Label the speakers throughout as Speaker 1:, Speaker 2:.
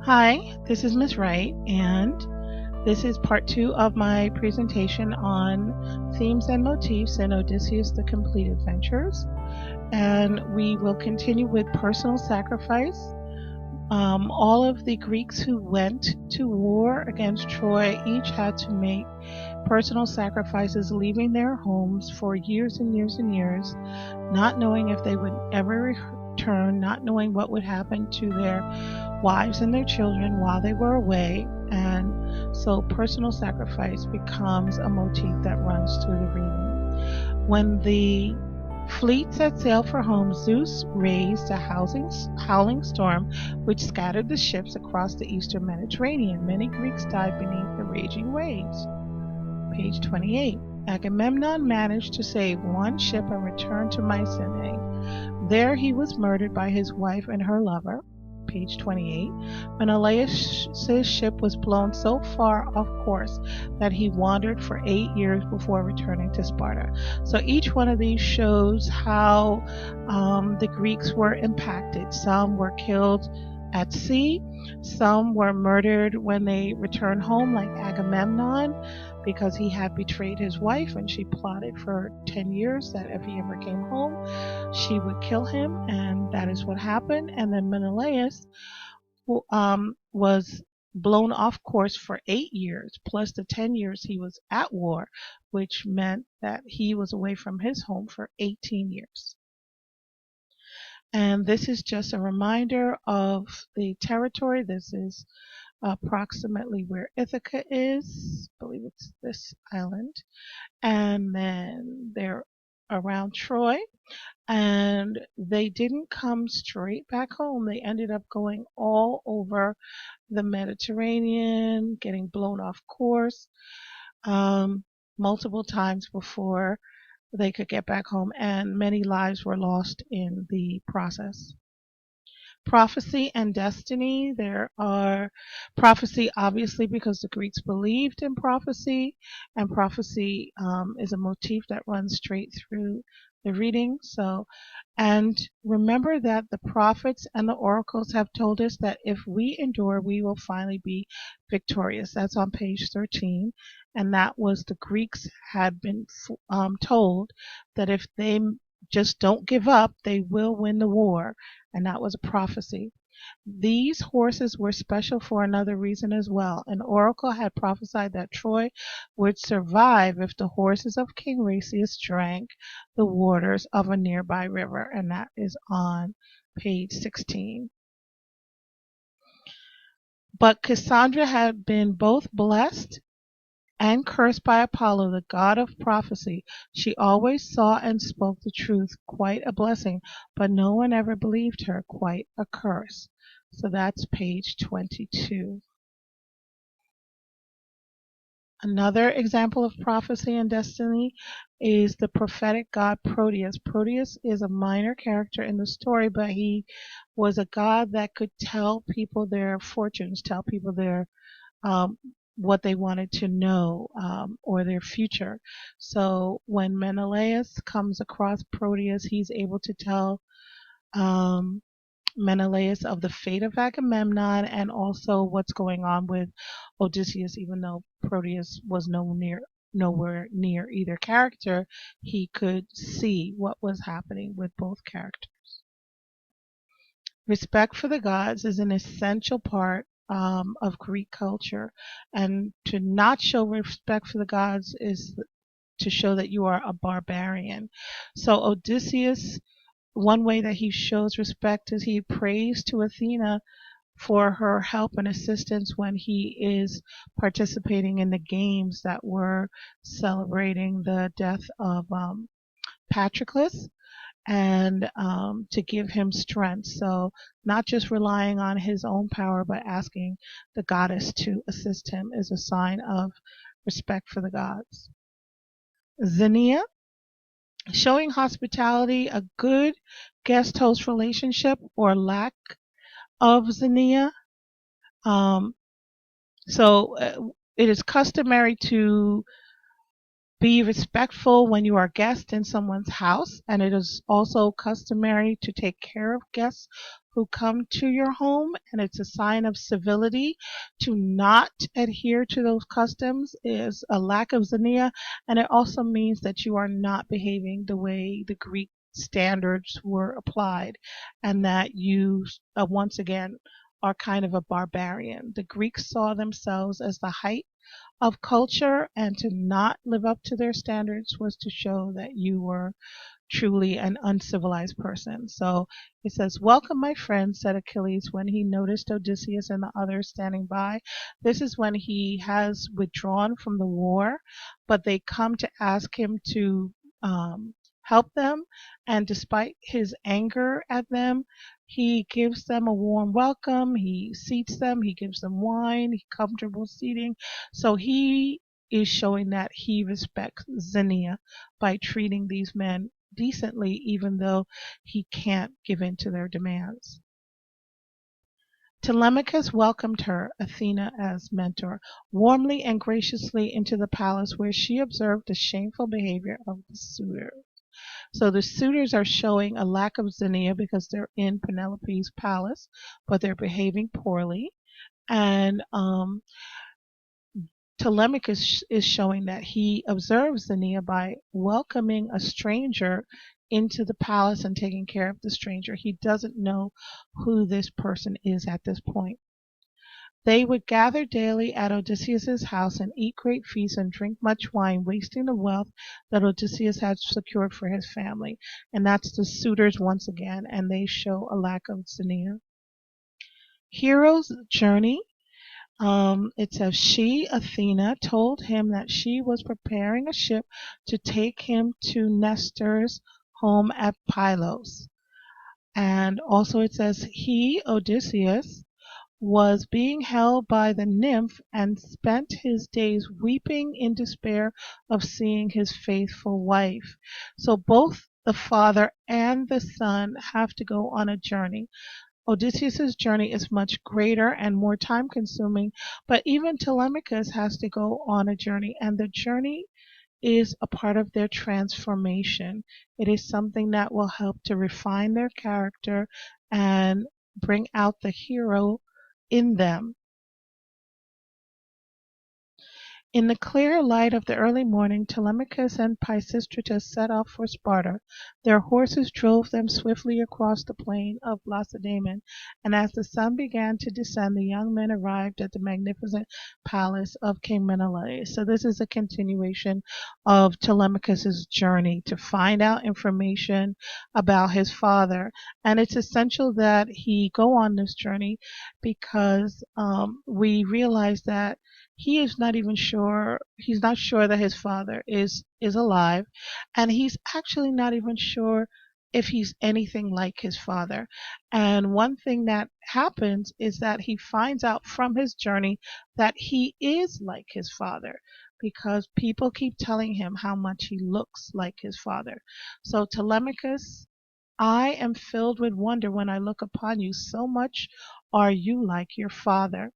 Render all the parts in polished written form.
Speaker 1: Hi, this is Miss Wright, and this is part two of my presentation on themes and motifs in Odysseus the Complete Adventures. And we will continue with personal sacrifice. All of the Greeks who went to war against Troy each had to make personal sacrifices, leaving their homes for years and years and years, not knowing if they would ever return, not knowing what would happen to their wives and their children while they were away. And so personal sacrifice becomes a motif that runs through the reading. When the fleet set sail for home, Zeus raised a howling storm which scattered the ships across the eastern Mediterranean. Many Greeks died beneath the raging waves. Page 28. Agamemnon managed to save one ship and return to Mycenae. There he was murdered by his wife and her lover. Page 28. Menelaus' ship was blown so far off course that he wandered for 8 years before returning to Sparta. So each one of these shows how the Greeks were impacted. Some were killed at sea, some were murdered when they returned home, like Agamemnon, because he had betrayed his wife and she plotted for 10 years that if he ever came home, she would kill him, and that is what happened. And then Menelaus was blown off course for 8 years, plus the 10 years he was at war, which meant that he was away from his home for 18 years. And this is just a reminder of the territory. This is approximately where Ithaca is. I believe it's this island. And then they're around Troy. And they didn't come straight back home. They ended up going all over the Mediterranean, getting blown off course multiple times before they could get back home, and many lives were lost in the process. Prophecy and destiny. There are prophecy, obviously, because the Greeks believed in prophecy, and prophecy is a motif that runs straight through the reading. And remember that the prophets and the oracles have told us that if we endure, we will finally be victorious. That's on page 13. And that was the Greeks had been told that if they just don't give up, they will win the war. And that was a prophecy. These horses were special for another reason as well. An oracle had prophesied that Troy would survive if the horses of King Rasius drank the waters of a nearby river, and that is on page 16. But Cassandra had been both blessed and cursed by Apollo, the god of prophecy. She always saw and spoke the truth, quite a blessing, but no one ever believed her, quite a curse. So that's page 22. Another example of prophecy and destiny is the prophetic god Proteus. Proteus is a minor character in the story, but he was a god that could tell people their fortunes, tell people their what they wanted to know, or their future. So when Menelaus comes across Proteus, he's able to tell Menelaus of the fate of Agamemnon and also what's going on with Odysseus. Even though Proteus was nowhere near either character, he could see what was happening with both characters. Respect for the gods is an essential part of Greek culture, and to not show respect for the gods is to show that you are a barbarian. So Odysseus, one way that he shows respect is he prays to Athena for her help and assistance when he is participating in the games that were celebrating the death of Patroclus, and to give him strength. So not just relying on his own power, but asking the goddess to assist him is a sign of respect for the gods. Xenia, showing hospitality, a good guest host relationship or lack of Xenia. It is customary to be respectful when you are a guest in someone's house, and it is also customary to take care of guests who come to your home, and it's a sign of civility. To not adhere to those customs is a lack of xenia, and it also means that you are not behaving the way the Greek standards were applied, and that you, once again, are kind of a barbarian. The Greeks saw themselves as the height of culture, and to not live up to their standards was to show that you were truly an uncivilized person. So it says, "Welcome, my friend," said Achilles when he noticed Odysseus and the others standing by. This is when he has withdrawn from the war, but they come to ask him to help them. And despite his anger at them, he gives them a warm welcome. He seats them. He gives them wine, comfortable seating. So he is showing that he respects Xenia by treating these men decently, even though he can't give in to their demands. Telemachus welcomed her, Athena as mentor, warmly and graciously into the palace, where she observed the shameful behavior of the suitors. So the suitors are showing a lack of xenia because they're in Penelope's palace, but they're behaving poorly. And Telemachus is showing that he observes Xenia by welcoming a stranger into the palace and taking care of the stranger. He doesn't know who this person is at this point. They would gather daily at Odysseus's house and eat great feasts and drink much wine, wasting the wealth that Odysseus had secured for his family. And that's the suitors once again, and they show a lack of Xenia. Hero's journey. It says, she, Athena, told him that she was preparing a ship to take him to Nestor's home at Pylos. And also it says, he, Odysseus, was being held by the nymph and spent his days weeping in despair of seeing his faithful wife. So both the father and the son have to go on a journey. Odysseus' journey is much greater and more time consuming, but even Telemachus has to go on a journey, and the journey is a part of their transformation. It is something that will help to refine their character and bring out the hero in them. In the clear light of the early morning, Telemachus and Pisistratus set off for Sparta. Their horses drove them swiftly across the plain of Lacedaemon, and as the sun began to descend, the young men arrived at the magnificent palace of King Menelaus. So this is a continuation of Telemachus's journey to find out information about his father. And it's essential that he go on this journey because we realize that he is not even sure, he's not sure that his father is alive, and he's actually not even sure if he's anything like his father. And one thing that happens is that he finds out from his journey that he is like his father, because people keep telling him how much he looks like his father. So Telemachus, I am filled with wonder when I look upon you. So much are you like your father.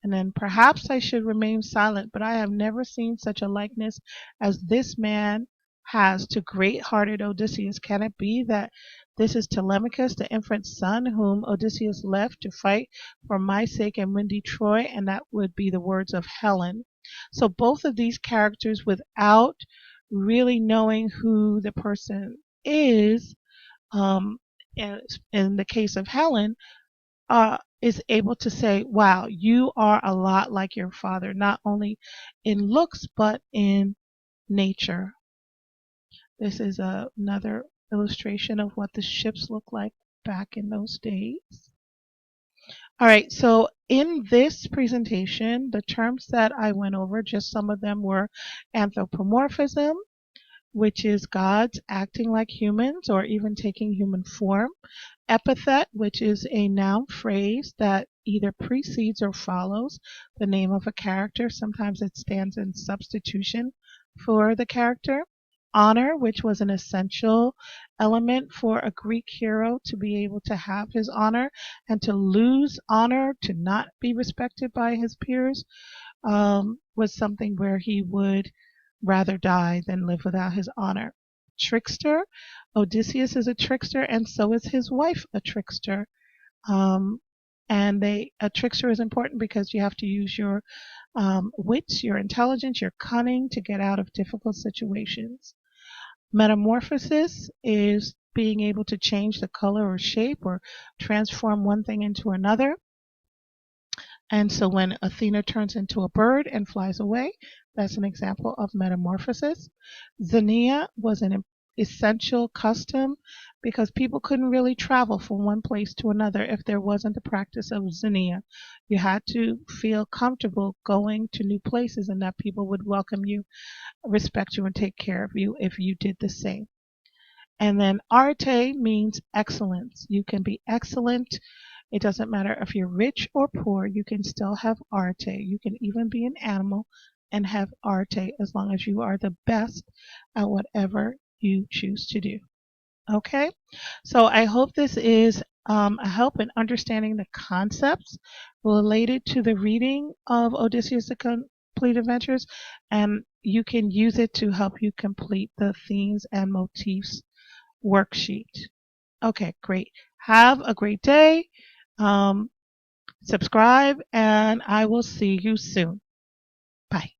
Speaker 1: And then perhaps I should remain silent, but I have never seen such a likeness as this man has to great-hearted Odysseus. Can it be that this is Telemachus, the infant son, whom Odysseus left to fight for my sake in windy Troy? And that would be the words of Helen. So both of these characters, without really knowing who the person is, in the case of Helen, is able to say, wow, you are a lot like your father, not only in looks, but in nature. This is another illustration of what the ships look like back in those days. All right, so in this presentation, the terms that I went over, just some of them were anthropomorphism, which is gods acting like humans or even taking human form. Epithet, which is a noun phrase that either precedes or follows the name of a character. Sometimes it stands in substitution for the character. Honor, which was an essential element for a Greek hero to be able to have his honor, and to lose honor, to not be respected by his peers, was something where he would rather die than live without his honor. Trickster. Odysseus is a trickster, and so is his wife a trickster. And a trickster is important because you have to use your wits, your intelligence, your cunning to get out of difficult situations. Metamorphosis is being able to change the color or shape or transform one thing into another. And so when Athena turns into a bird and flies away, that's an example of metamorphosis. Xenia was an essential custom because people couldn't really travel from one place to another if there wasn't the practice of Xenia. You had to feel comfortable going to new places and that people would welcome you, respect you, and take care of you if you did the same. And then arte means excellence. You can be excellent. It doesn't matter if you're rich or poor, you can still have arte. You can even be an animal and have arte as long as you are the best at whatever you choose to do. Okay? So I hope this is a help in understanding the concepts related to the reading of Odysseus the Complete Adventures, and you can use it to help you complete the themes and motifs worksheet. Okay, great. Have a great day. Um, subscribe, and I will see you soon. Bye.